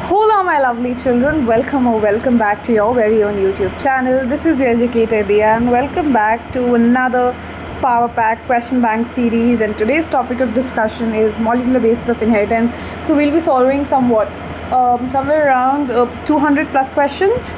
Hola, my lovely children. Welcome back to your very own YouTube channel. This is the Educator Dia, and welcome back to another Power Pack Question Bank series. And today's topic of discussion is molecular basis of inheritance. So we'll be solving somewhere around 200 plus questions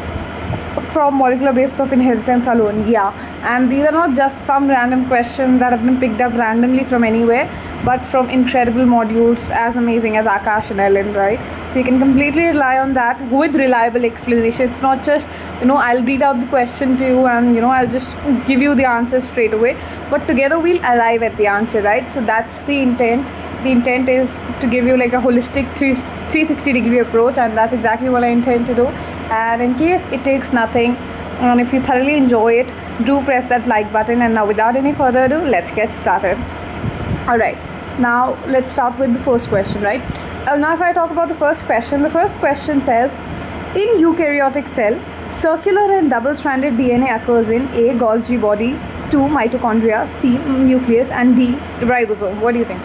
from molecular basis of inheritance alone. Yeah, and these are not just some random questions that have been picked up randomly from anywhere, but from incredible modules as amazing as Akash and Ellen, right? So you can completely rely on that with reliable explanation. It's not just, I'll read out the question to you and, I'll just give you the answer straight away. But together we'll arrive at the answer, right? So that's the intent. The intent is to give you like a holistic 360-degree approach, and that's exactly what I intend to do. And in case it takes nothing, and if you thoroughly enjoy it, do press that like button. And now without any further ado, let's get started. Alright, now let's start with the first question, right? Now if I talk about the first question says, in eukaryotic cell, circular and double-stranded DNA occurs in A. Golgi body, 2. mitochondria, C. nucleus and D. ribosome. What do you think?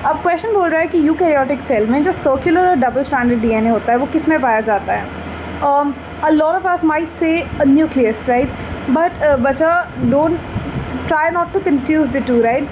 अब question बोल रहा है कि eukaryotic cell में जो circular और double stranded DNA होता है वो किस में पाया जाता है? A lot of us might say a nucleus, right? But बच्चा, don't try not to confuse the two, right?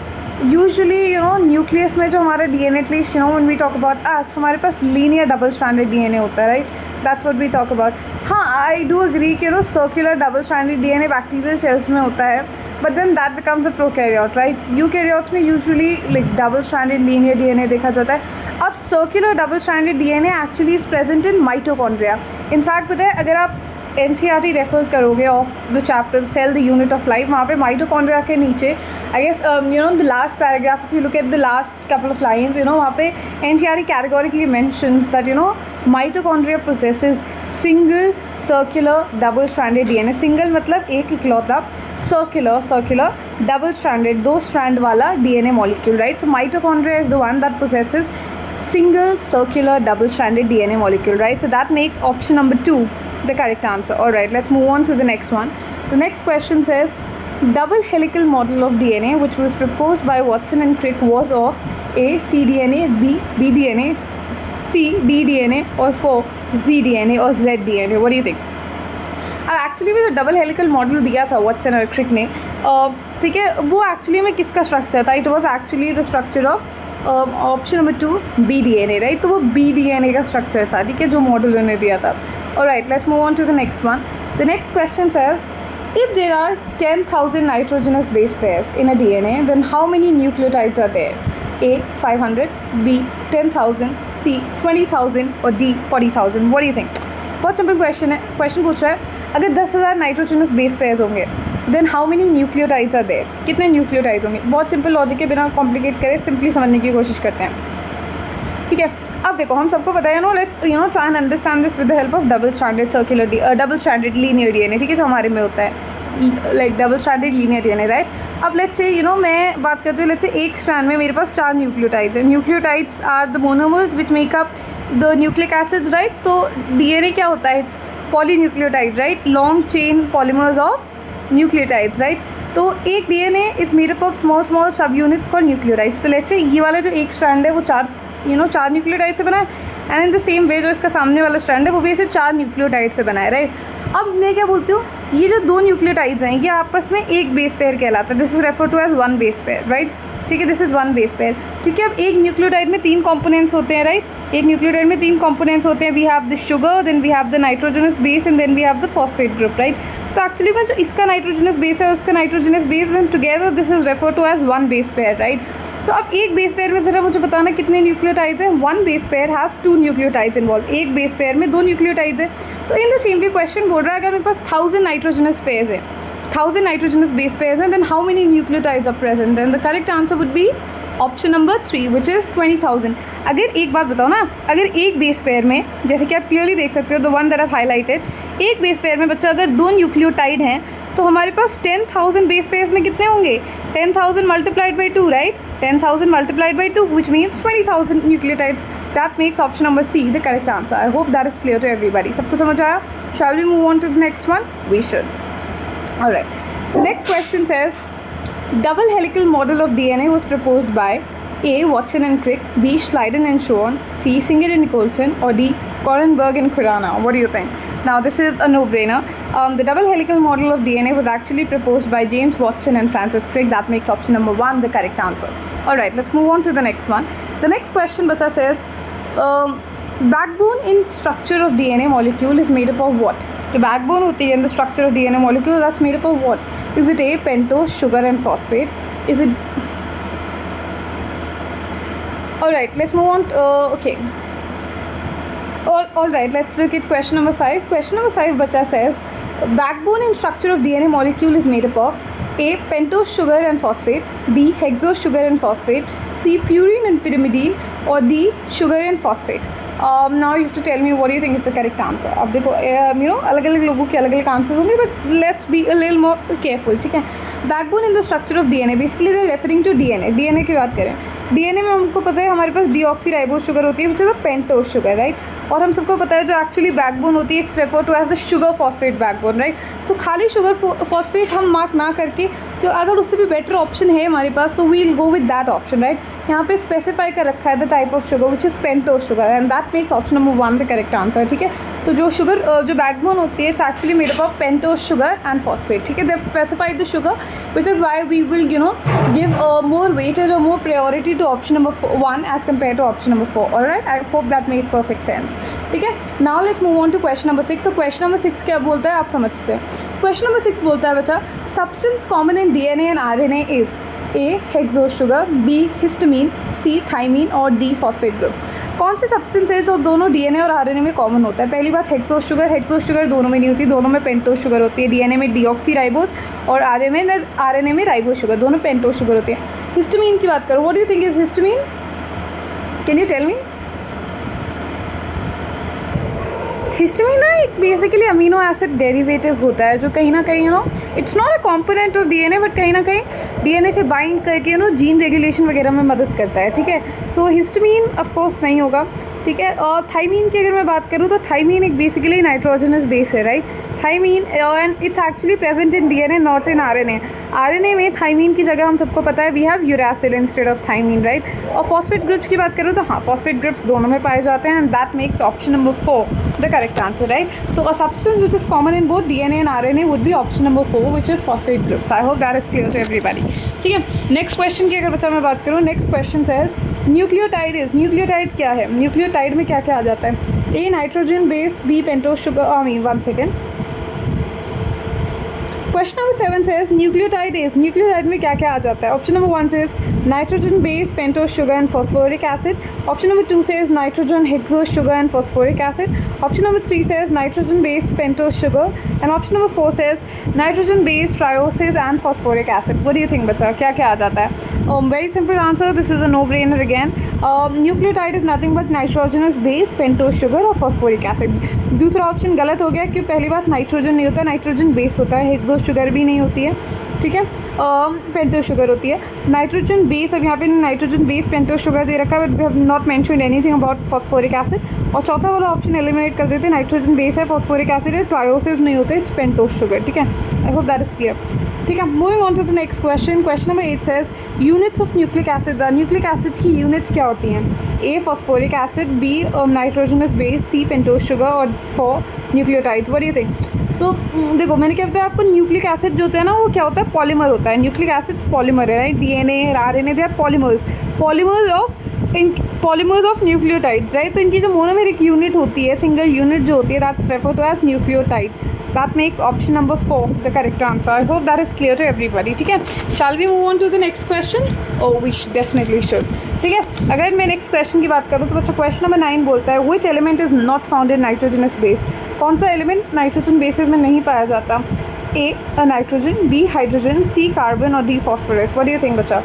Usually, nucleus में जो हमारा DNA, at least, when we talk about us, हमारे पास linear double stranded DNA होता है, right? That's what we talk about. हाँ, I do agree कि circular double stranded DNA bacterial cells में होता है, but then that becomes a prokaryote, right? Eukaryotes में usually like double stranded linear DNA देखा जाता है. अब circular double stranded DNA actually is present in mitochondria. In fact, पता है अगर आप NCERT रेफर करोगे of the chapter cell the unit of life, वहाँ पे माइटोकॉन्ड्रिया के नीचे I guess the last paragraph, if you look at the last couple of lines, वहाँ पे NCERT categorically mentions that mitochondria possesses single circular double stranded DNA. Single मतलब एक इकलौता, circular double stranded दो स्ट्रैंड वाला DNA molecule, right? So mitochondria is the one that possesses single circular double stranded DNA molecule, right? So that makes option number 2 the correct answer. Alright, let's move on to the next one. The next question says, double helical model of DNA which was proposed by Watson and Crick was of A. cDNA, B. bDNA, C. dDNA, or 4. zDNA or zDNA. What do you think? Actually में जो double helical model दिया था Watson और क्रिक ने, ठीक है, वो actually में किसका स्ट्रक्चर था? It was actually the structure of option number 2 BDNA, right? तो वो BDNA का स्ट्रक्चर था, ठीक है, जो मॉडल उन्होंने दिया था. Alright, let's move on to the next one. The next question says, if there are 10,000 nitrogenous base pairs in a DNA, then how many nucleotides are there? A. 500, B. 10,000, C. 20,000 और D. 40,000. What do you think? बहुत simple question है. Question पूछ रहा है अगर 10,000 nitrogenous base pairs होंगे then how many nucleotides are there? कितने nucleotides होंगे? बहुत सिंपल लॉजिक के बिना कॉम्प्लिकेट करें, सिंपली समझने की कोशिश करते हैं, ठीक है? अब देखो, हम सबको पता है let's try and understand this with the help of double stranded linear DNA, ठीक है, जो हमारे में होता है like double stranded linear DNA, right? अब लेट्स से मैं बात करती हूँ, लेट्स से एक स्ट्रैंड में मेरे पास 4 न्यूक्लियोटाइड्स हैं. Nucleotides are the monomers which make up the nucleic acids, right? तो DNA क्या होता है? It's polynucleotide, right? Long chain polymers of nucleotides, right? तो एक DNA is made up of small subunits called nucleotides. तो let's say ये वाला जो एक स्ट्रैंड है वो 4 न्यूक्लियोटाइड से बना है, and in the same way जो इसका सामने वाला स्ट्रैंड है वो भी ऐसे 4 न्यूक्लियोटाइड से बना है, राइट? अब मैं क्या बोलती हूँ, ये जो 2 न्यूक्लियोटाइड्स हैं ये आपस में एक बेस पेयर कहलाता है. This is refer to as 1 base pair, right? ठीक है, दिस इज़ 1 बेस पेयर, क्योंकि अब एक न्यूक्लियोटाइड में 3 कंपोनेंट्स होते हैं, राइट? एक न्यूक्लियोटाइड में 3 कंपोनेंट्स होते हैं. We have the sugar, then we have the nitrogenous base and then we have the phosphate group, right? तो एक्चुअली में जो इसका नाइट्रोजनस बेस है उसका nitrogenous base and together this is refer to as 1 base pair, right? So अब एक base pair में ज़रा मुझे बताना कितने न्यूक्लियोटाइड्स हैं? 1 base pair has 2 nucleotides involve. एक बेस पेयर में 2 न्यूक्लियोटाइड्स हैं. तो in the same way question बोल रहा है अगर मेरे पास 1000 नाइट्रोजनस पेयर्स है, 1000 nitrogenous base pairs and then how many nucleotides are present? Then the correct answer would be option number 3 which is 20,000. अगर एक बात बताओ ना, अगर एक बेस पेयर में, जैसे कि आप क्लियरली देख सकते हो the one that I highlighted, एक बेस पेयर में बच्चा अगर 2 न्यूक्लियोटाइड हैं तो हमारे पास 10,000 बेस पेयर्स में कितने होंगे? 10,000 multiplied by 2, right? 10,000 multiplied by 2 which means 20,000 nucleotides. That makes option number C the correct answer. I hope that is clear to everybody. सबको समझ आया? Shall we move on to the next one? We should. Alright. The next question says, double helical model of DNA was proposed by A. Watson and Crick, B. Schleiden and Schoen, C. Singer and Nicholson, or D. Korenberg and Khurana? What do you think? Now this is a no-brainer. The double helical model of DNA was actually proposed by James Watson and Francis Crick. That makes option number 1 the correct answer. Alright, let's move on to the next one. The next question bacha says, backbone in structure of DNA molecule is made up of what? The backbone होती है in the structure of DNA molecule, that's made up of what? Is it A. pentose, sugar and phosphate? Is it... Alright, let's move on. Okay. Alright, let's look at question number 5. Question number 5 bacha says, backbone in structure of DNA molecule is made up of A. pentose, sugar and phosphate, B. hexose, sugar and phosphate, C. purine and pyrimidine, or D. sugar and phosphate. Now you have to tell me what do you think is the correct answer. अब देखो अलग अलग लोगों के अलग अलग answers होंगे, but let's be a little more careful, ठीक है. Backbone in the structure of DNA, basically they referring to DNA की बात करें. डीएनए में हमको पता है हमारे पास डीऑक्सीराइबोज शुगर होती है which is a pentose sugar, right. और हम सबको पता है जो एक्चुअली बैकबोन होती है it's refer to as the sugar phosphate backbone, right. तो खाली शुगर फॉस्फेट हम मार्क ना करके, तो अगर उससे भी बेटर ऑप्शन है हमारे पास तो we will go with that option, right. यहाँ पे स्पेसिफाई कर रखा है the type of sugar which is pentose sugar and that makes option number 1 the correct answer, ठीक है. तो जो शुगर जो बैकबोन होती है it's actually made up of pentose sugar and phosphate, ठीक है. They have specified the sugar which is why we will give more weightage or more priority to option number 1 as compared to option number 4. Alright, I hope that made perfect sense. ठीक है. Now let's move on to question number 6. So question number 6 क्या बोलता है आप समझते हैं. Question number 6 बोलता है बच्चा, substance common in DNA and RNA is A. hexose sugar, B. histamine, C. thymine और D. phosphate groups. कौन से सब्सटेंस है जो दोनों डीएनए और आरएनए में कॉमन होता है. पहली बात हेक्सोज शुगर दोनों में नहीं होती, दोनों में पेंटोज शुगर होती है. डीएनए में डीऑक्सीराइबोज और आरएनए में राइबोज शुगर, दोनों पेंटोज शुगर होती है. हिस्टामिन की बात करो, what do you think is histamine? Can you tell me? Histamine ना एक बेसिकली अमीनो एसिड डेरिवेटिव होता है जो कहीं ना कहीं it's not a component of DNA but कहीं ना कहीं डीएनए से बाइंड करके जीन रेगुलेशन वगैरह में मदद करता है, ठीक है. सो हिस्टामिन ऑफ कोर्स नहीं होगा, ठीक है. और थाइमीन की अगर मैं बात करूँ तो थाइमीन एक बेसिकली नाइट्रोजनस बेस है, right. Thymine and it's actually present in DNA not in RNA. RNA में थाइमीन की जगह हम सबको पता है we have uracil instead of thymine, right. और फॉस्फेट ग्रुप्स की बात करूँ तो हाँ, फॉस्फेट ग्रुप्स दोनों में पाए जाते हैं and that makes option number 4 the correct answer, right. तो a substance which is common in both DNA and RNA would be option number 4 which is phosphate groups. I hope that is clear to everybody, ठीक है. Next question की अगर बच्चा मैं बात करूँ, next question says nucleotide क्या है. न्यूक्लियोटाइड में क्या क्या आ जाता है. A. Nitrogen base, B. Pentose sugar, 1 second. Question number 7 says nucleotide में क्या क्या आ जाता है. Option number 1 says nitrogen base, pentose sugar and phosphoric acid. Option number 2 says nitrogen, hexose sugar and phosphoric acid. Option number 3 says nitrogen base, pentose sugar and option number 4 says nitrogen base, triose and phosphoric acid. What do you think बच्चा, क्या क्या आ जाता है? Very simple answer, this is a no brainer again. Nucleotide is nothing but nitrogenous base, pentose sugar और phosphoric acid. दूसरा option गलत हो गया क्योंकि पहली बात नाइट्रोजन नहीं होता, नाइट्रोजन बेस होता है. हेक्सोज शुगर भी नहीं होती है, ठीक है. पेंटोज शुगर होती है. नाइट्रोजन बेस, अब यहाँ पे नाइट्रोजन बेस पेंटोज शुगर दे रखा है but they have not mentioned anything about phosphoric acid. और चौथा वाला ऑप्शन एलिमिनेट कर देते हैं, नाइट्रोजन बेस है, फॉस्फोरिक एसिड है, ट्रायोसिस नहीं होते, इट्स पेंटोज शुगर, ठीक है. I hope that is clear, ठीक है. Moving on to the next question. Question number 8 says units of nucleic acid. Nucleic acid की यूनिट्स क्या होती हैं. ए. Phosphoric acid, B. Nitrogenous base, C. Pentose sugar और 4 nucleotides. What do you think? तो देखो मैंने क्या बताया आपको, न्यूक्लिक एसिड जो होता है ना वो क्या होता है, पॉलीमर होता है. न्यूक्लिक एसिड्स पॉलीमर है, right. DNA, RNA, they are polymers of nucleotides, right. तो इनकी जो मोनोमेरिक यूनिट होती है, सिंगल यूनिट जो होती है, that's refer to as nucleotide. That makes option number 4 the correct answer. I hope that is clear to everybody, ठीक है. Shall we move on to the next question? Oh, we definitely should, ठीक है. अगर मैं next question की बात करूँ तो बच्चा क्वेश्चन नंबर 9 बोलता है which element is not found in nitrogenous base. कौन सा एलिमेंट नाइट्रोजन बेसिस में नहीं पाया जाता. A. Nitrogen, B. Hydrogen, C. Carbon और D. Phosphorus. What do you think बच्चा?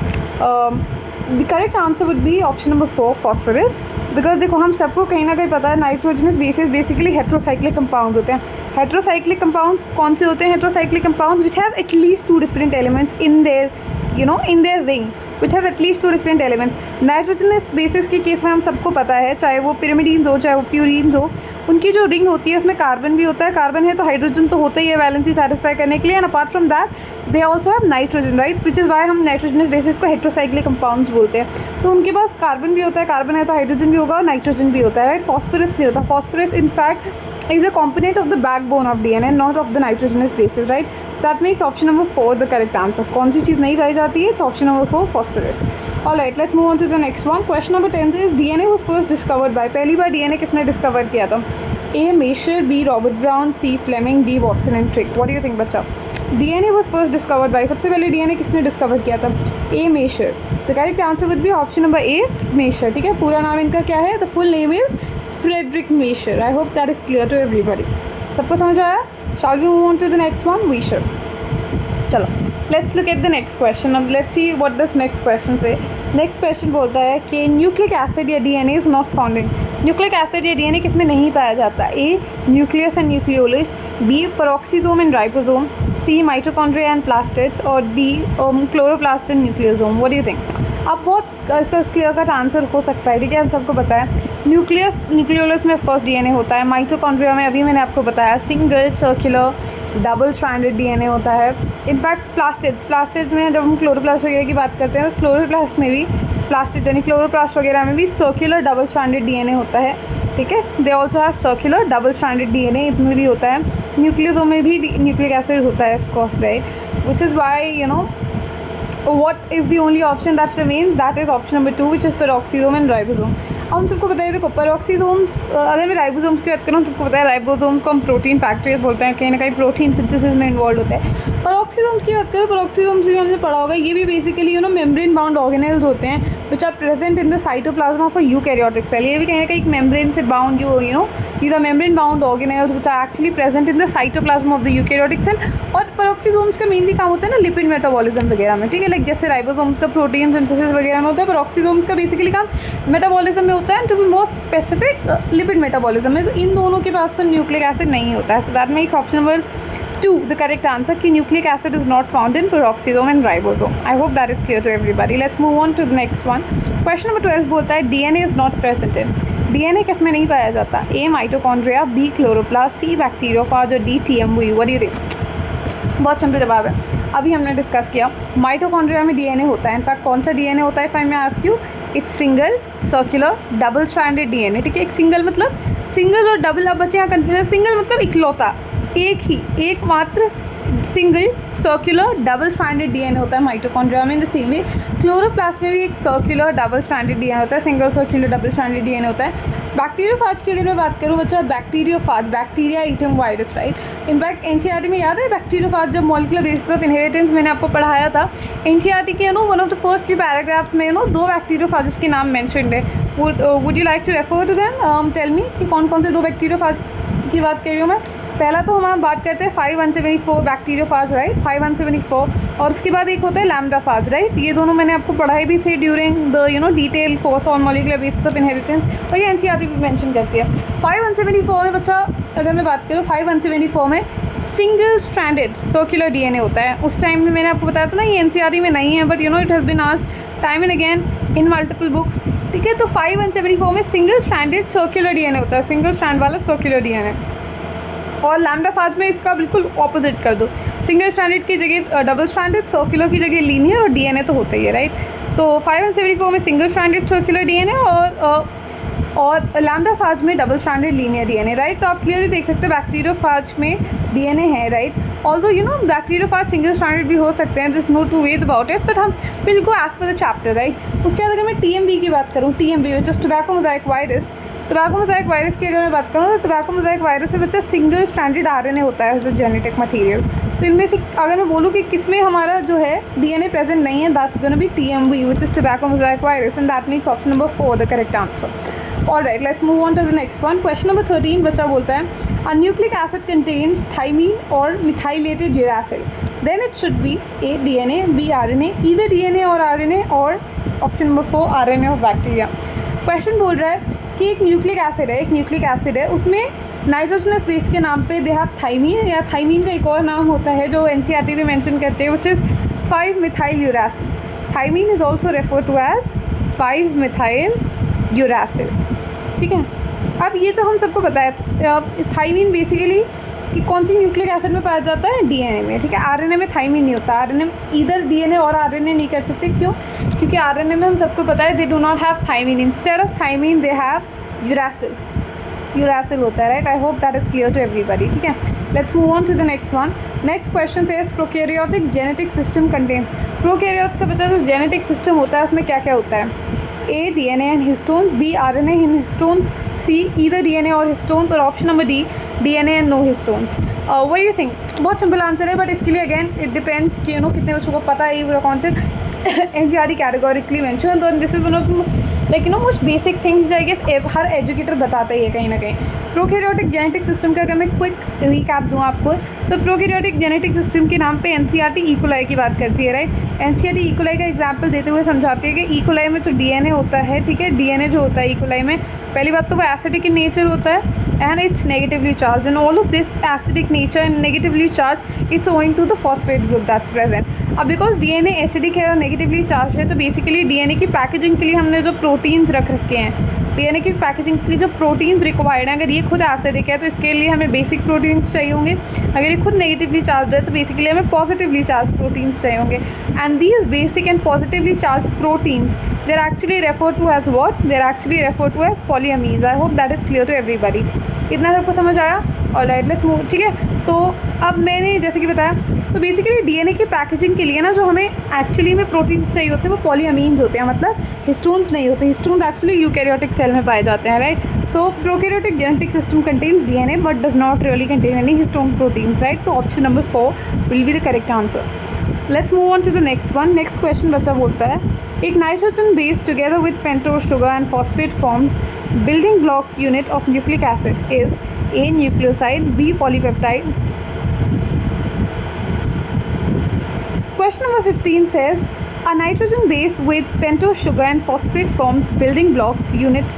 The correct answer would be option number 4 phosphorus. Because देखो हम सबको कहीं ना कहीं पता है nitrogenous bases basically heterocyclic compounds होते हैं. हेट्रोसाइक्लिक कंपाउंड्स कौन से होते हैं? Heterocyclic compounds which have at least 2 different elements in their in their ring which has at least 2 different elements. Nitrogenous bases के केस में हम सबको पता है, चाहे वो पिरिमिडीन्स हो चाहे वो प्यूरीन्स हो, उनकी जो रिंग होती है उसमें कार्बन भी होता है, कार्बन है तो हाइड्रोजन तो होता ही है वैलेंसी सेटिस्फाई करने के लिए, and apart from that they also have nitrogen, right, which is Y हम नाइट्रोजनस बेसिस को हेट्रोसाइक्लिक कंपाउंड्स बोलते हैं। तो उनके पास कार्बन भी होता है, कार्बन है तो हाइड्रोजन भी होगा और नाइट्रोजन भी होता है, राइट। फॉस्फोरस नहीं होता, phosphorus in fact is a component of the backbone of DNA, not of the nitrogenous bases, right? That makes option number 4 the correct answer. कौन सी चीज़ नहीं पाई जाती है? It's option number 4, phosphorus. All right, let's move on to the next one. Question number 10 is DNA was first discovered by, पहली बार DNA किसने discover किया था? A. Masher, B. Robert Brown, C. Fleming, D. Watson and Crick. What do you think बच्चा? DNA was first discovered by, सबसे पहले DNA किसने discover किया था? A. Masher. The correct answer would be option number A. Masher. ठीक है, पूरा नाम इनका क्या है? The full name is Frederick Masher. I hope that is clear to everybody. सबको समझ आया? Shall we move on to the next one? We should. चलो, let's look at the next question. Now let's see what this next question say. Next question बोलता है कि nucleic acid या DNA is not found in. Nucleic acid या DNA किसमें नहीं पाया जाता? A. Nucleus and nucleolus, B. Peroxisome and ribosome, C. Mitochondria and plastids, और D. Chloroplast and nucleosome. What do you think? अब बहुत इसका क्लियर कट आंसर हो सकता है, ठीक है, हम सबको पता है न्यूक्लियस न्यूक्लियोलस में ऑफकोर्स DNA होता है, माइटोकॉन्ड्रिया में अभी मैंने आपको बताया single circular double stranded DNA होता है। इनफैक्ट प्लास्टिड्स में जब हम क्लोरोप्लास्ट वगैरह की बात करते हैं तो क्लोरोप्लास्ट में भी प्लास्टिड यानी क्लोरोप्लास्ट वगैरह में भी सर्कुलर डबल स्ट्रैंडेड DNA होता है, ठीक है। They also have circular double stranded DNA, इसमें भी होता है। न्यूक्लियोसोम में भी न्यूक्लिक एसिड होता है of course, right, which is why you know what is the only option that remains, that is option number 2, which is peroxisome and ribosome. अब हम सबको बताइए, देखो पेरोक्सीसोम्स, अगर मैं राइबोसोम्स की बात करूँ सबको पता है राइबोसोम्स को हम प्रोटीन फैक्ट्रीज बोलते हैं, कहीं ना कहीं प्रोटीन सिंथेसिस में इन्वॉल्व होता है। पेरोक्सीसोम्स की बात करें, पेरोक्सीसोम्स भी हमने पढ़ा होगा, ये भी बेसिकली मेम्ब्रेन बाउंड ऑर्गेनेल्स होते हैं which are present in the cytoplasm of a eukaryotic cell. ये भी कहीं ना कहीं एक मेम्ब्रेन से bound these are membrane bound organelles which are actually present in the cytoplasm of the eukaryotic cell। और पेरोक्सीसोम्स का मेनली काम होता है ना लिपिड मेटाबॉलिज्म वगैरह में, ठीक है, लाइक जैसे राइबोसोम्स का प्रोटीन सिंथेसिस वगैरह में होता है, पेरोक्सीसोम्स का बेसिकली काम मेटाबॉलिज्म में होता है, to be more specific lipid metabolism में। तो इन दोनों के पास तो न्यूक्लिक एसिड नहीं होता है, so that makes option number 2 the correct answer कि nucleic acid is not found in peroxisome and ribosome. I hope that is clear to everybody. Let's move on to the next one. Question number 12 बोलता है DNA is not present in, DNA किस में नहीं पाया जाता? A. Mitochondria, B. Chloroplast, C. Bacteriophage और D. TMV. What do you think? बहुत simple जवाब है, अभी हमने डिस्कस किया माइटोकॉन्ड्रिया में DNA होता है। इनफैक्ट कौन सा DNA होता है? फाइन मैं ask you, it's single circular double stranded DNA, ठीक है। एक सिंगल मतलब सिंगल और डबल, अब बच्चे यहाँ कंफ्यूजन, सिंगल मतलब इकलौता, एक मात्र single circular double stranded DNA होता है माइटोकॉन्ड्रिया में। In the same way chloroplast में भी एक सर्कुलर डबल स्ट्रैंडेड DNA होता है, single circular double stranded DNA होता है। बैक्टीरियोफाज की अगर मैं बात करूँ बच्चा, bacteriophage bacteria eating virus, right. In fact NCERT में याद है बैक्टीरियोफाज जब मॉलिक्यूलर बेसिस ऑफ इनहेरिटेंस मैंने आपको पढ़ाया था, एनसीईआरटी के one of the first few paragraphs में 2 बैक्टीरियोफाजेस के नाम मेंशन्ड है। Would you like to refer to them? Tell me कि कौन कौन से 2 बैक्टीरियोफाज की बात कर रही हूँ मैं। पहला तो हम बात करते हैं 5174 बैक्टीरियोफाज, राइट, 5174, और उसके बाद एक होता है लैम्डाफाज, राइट। ये दोनों मैंने आपको पढ़ाई भी थे during the detail course on molecular basis of inheritance, और ये एनसीईआरटी भी मेंशन करती है। 5174 में बच्चा अगर मैं बात करूँ, 5174 में सिंगल स्ट्रैंडेड सर्कुलर DNA होता है। उस टाइम में मैंने आपको बताया था ना ये एनसीईआरटी में नहीं है, but it has been asked time and again in multiple books, ठीक है। तो 5174 में सिंगल स्ट्रैंडेड सर्कुलर DNA होता है, सिंगल स्ट्रैंड वाला सर्कुलर DNA। और लैम्डाफाज में इसका बिल्कुल ऑपोजिट कर दो, सिंगल स्ट्रैंडेड की जगह डबल स्ट्रैंडेड, सर्कुलर की जगह लीनियर, और DNA तो होता ही है, राइट। तो 5174 में सिंगल स्ट्रैंडेड सर्कुलर DNA और लैम्डाफाज में double stranded linear DNA, right. तो आप क्लियरली देख सकते हो बैक्टीरियोफाज में DNA है, राइट। ऑल्दो बैक्टीरियोफाज सिंगल स्ट्रैंडेड भी हो सकते हैं, this no 2 ways about it, but हम बिल्कुल as per the chapter, right. उसके बाद अगर मैं TMV की बात करूँ, TMV which is tobacco mosaic virus, tobacco mosaic virus की अगर मैं बात करूँ तो टोबैको मोज़ाइक वायरस में बच्चा सिंगल स्ट्रैंडेड RNA होता है जो जेनेटिक मटेरियल। तो इनमें से अगर मैं बोलूँ कि किसमें हमारा जो है DNA प्रेजेंट नहीं है, that's gonna be TMV which is tobacco mosaic virus, and that means option number 4 the correct answer. Alright, let's move on to the next one. Question number 13 बच्चा बोलता है a nucleic acid contains thymine और methylated uracil, then it should be A. DNA, B. RNA, either DNA और RNA, और option number 4 RNA of bacteria. Question बोल रहा है कि एक न्यूक्लिक एसिड है, उसमें नाइट्रोजनस बेस के नाम पे दे हैव थाइमीन, या थाइमीन का एक और नाम होता है जो एनसीईआरटी भी मेंशन करते हैं, which is 5-methyl uracil. Thymine is also refer to as 5-methyl uracil, ठीक है। अब ये जो हम सबको पता है, थाइमीन बेसिकली कि कौन सी न्यूक्लिक एसिड में पाया जाता है, डीएनए में, ठीक है। आरएनए में थाइमीन नहीं होता, आरएनए में इधर डीएनए और आरएनए नहीं कर सकते, क्यों? क्योंकि आरएनए में हम सबको पता है they do not have thymine, instead of thymine they have uracil, uracil होता है, right. I hope that is clear to everybody, ठीक है। Let's move on to the next one. Next question is prokaryotic genetic system contain, prokaryotes का बता जो genetic system होता है उसमें क्या क्या होता है? A DNA and histones, B RNA and histones, C either DNA or histones, और option number D DNA and no histones. What you think? बहुत सिंपल आंसर है, बट इसके लिए अगेन इट डिपेंड्स कि कितने बच्चों को पता है ये पूरा कॉन्सेप्ट। एनसीईआरटी कैटेगोरिकली मेंशन, तो this is one of like most basic things जो आई गेस हर एजुकेटर बताता ही है कहीं ना कहीं। प्रोकैरियोटिक जेनेटिक सिस्टम का अगर मैं क्विक रिकैप दूँ आपको, तो प्रोकैरियोटिक जेनेटिक सिस्टम के नाम पे एनसीईआरटी इकोलाई की बात करती है, राइट। एनसीईआरटी इकोलाई का एग्जांपल देते हुए समझाती है कि इकोलाई में तो डीएनए होता है, ठीक है। डीएनए जो होता है इकोलाई में, पहली बात तो वो एसिडिक इन नेचर होता है and it's negatively charged, and all of this acidic nature and negatively charged it's owing to the phosphate group that's present. अब बिकॉज डीएनए एसिडिक है और नेगेटिवली चार्ज है, तो बेसिकली डीएनए की packaging के लिए हमने जो प्रोटीन्स रख रखे हैं, डीएनए की पैकेजिंग के लिए जो प्रोटीन्स रिक्वायर्ड हैं, अगर ये खुद एसिडिक है तो इसके लिए हमें बेसिक प्रोटीन्स चाहिए होंगे, अगर ये खुद नेगेटिवली चार्ज है तो बेसिकली हमें पॉजिटिवली चार्ज प्रोटीन्स चाहिए होंगे। And these basic and positively charge proteins they are actually refer to as what? They are actually refer to as polyamines. I hope that is clear to everybody. इतना सबको समझ आया? Alright, let's move, ठीक है। तो अब मैंने जैसे कि बताया, तो बेसिकली डीएनए की पैकेजिंग के लिए ना जो हमें एक्चुअली में प्रोटीन्स चाहिए होते हैं वो पॉलीअमीन्स होते हैं, मतलब हिस्टोन्स नहीं होते। हिस्टोन्स एक्चुअली यूकैरियोटिक सेल में पाए जाते हैं, right. So prokaryotic genetic system contains DNA but does not really contain any histone proteins, right. तो option number 4 will be the correct answer. Let's move on to the next one. Next question बच्चा बोलता है, एक nitrogen base together with pentose sugar and phosphate forms building block unit of nucleic acid is A nucleoside, B polypeptide. Question number 15 says a nitrogen base with pentose sugar and phosphate forms building blocks unit.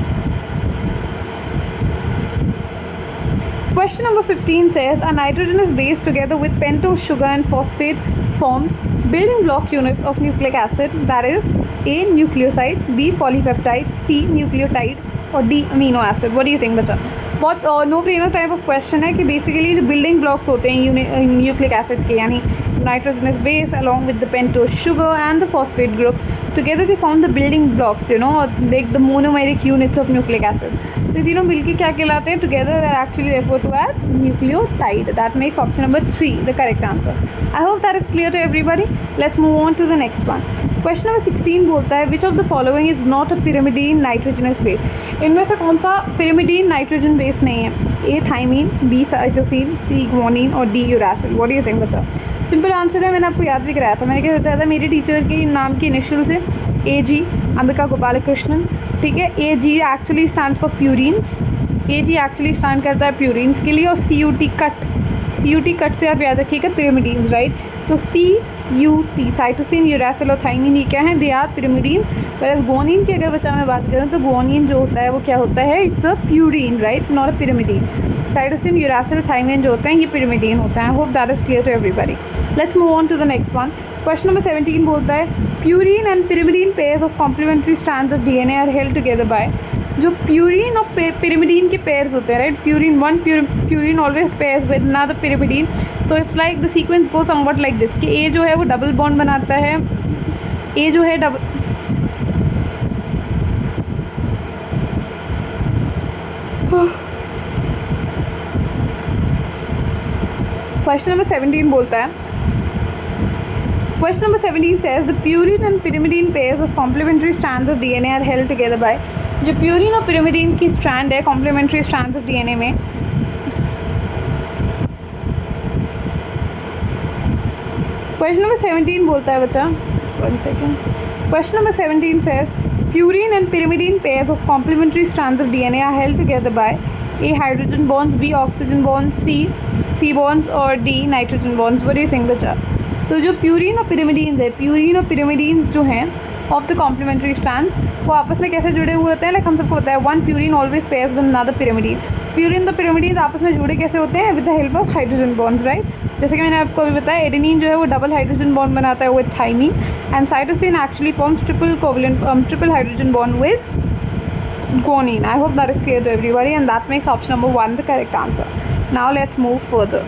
Question number 15 says a nitrogen is base together with pentose sugar and phosphate forms building block unit of nucleic acid, that is A nucleoside, B polypeptide, C nucleotide और D amino acid. What do you think बच्चा? बहुत no brainer type of question है कि basically जो building blocks होते हैं nucleic acid के, यानी nitrogenous base along with the pentose sugar and the phosphate group together they form the building blocks, you know, or like the monomeric units of nucleic acid. तो तीनों मिलकर क्या कहलाते हैं? Together they are actually refer to as nucleotide. That makes option number 3 the correct answer. I hope that is clear to everybody. Let's move on to the next one. Question number 16 बोलता है which of the following is not a pyrimidine nitrogenous base. इनमें से कौन सा pyrimidine nitrogen base नहीं है? ए thiamine, B cytosine, सी guanine और D uracil. What do you think बच्चा? सिंपल आंसर है, मैंने आपको याद भी कराया था। मैंने क्या बताया था, मेरे टीचर के नाम के इनिशियल से ए जी, अंबिका गोपाल कृष्णन, ठीक है। A G actually stand for purines, A G actually stand करता है प्यूरिन्स के लिए, और C U T cut, C U T cut से आप याद रखिएगा पिरामिडीन्स, राइट। तो C U T cytosine, uracil और थाइमीन ये क्या है? They are pyrimidine. पर ग्वानिन की अगर बच्चा मैं बात करूँ तो ग्वानिन जो होता है वो क्या होता है? It's a purine, right, not a pyrimidine. Cytosine, uracil, thymine जो होते हैं ये पिरामिडीन होते हैं। I hope that is clear to everybody. Let's move on to the next one. Question number 17 बोलता है purine and pyrimidine pairs of complementary strands of DNA are held together by. जो purine और pyrimidine के pairs होते हैं, right, purine one purine always pairs with another pyrimidine. So it's like the sequence go somewhat like this कि ए जो है वो double bond बनाता है, ए जो है डबल क्वेश्चन नंबर 17 बोलता है, question number 17 says the purine and pyrimidine pairs of complementary strands of DNA are held together by। जो प्यूरिन और पिरामिडीन की स्ट्रैंड है कॉम्प्लीमेंट्री स्ट्रैंड्स ऑफ डीएनए में, क्वेश्चन नंबर 17 बोलता है बच्चा, 1 second. Question number 17 says purine and pyrimidine pairs of complementary strands of DNA are held together by A hydrogen bonds, B oxygen bonds, C bonds और D nitrogen bonds। what do you think बच्चा? तो जो purine और पिरामिडीन्स है, purine और पिरामिडीन्स जो हैं of the complementary strands वो आपस में कैसे जुड़े हुए होते हैं? लाइक हम सबको पता है one purine always pairs with another pyrimidine. Purine और पिरामिडीन्स आपस में जुड़े कैसे होते हैं? With the help of hydrogen bonds, right. जैसे कि मैंने आपको अभी बताया एडेनिन जो है वो डबल हाइड्रोजन बॉन्ड बनाता है with thymine, and cytosine actually forms triple hydrogen bond with Guanine. I hope that is clear to everybody, and that makes option number 1 the correct answer. Now let's move further.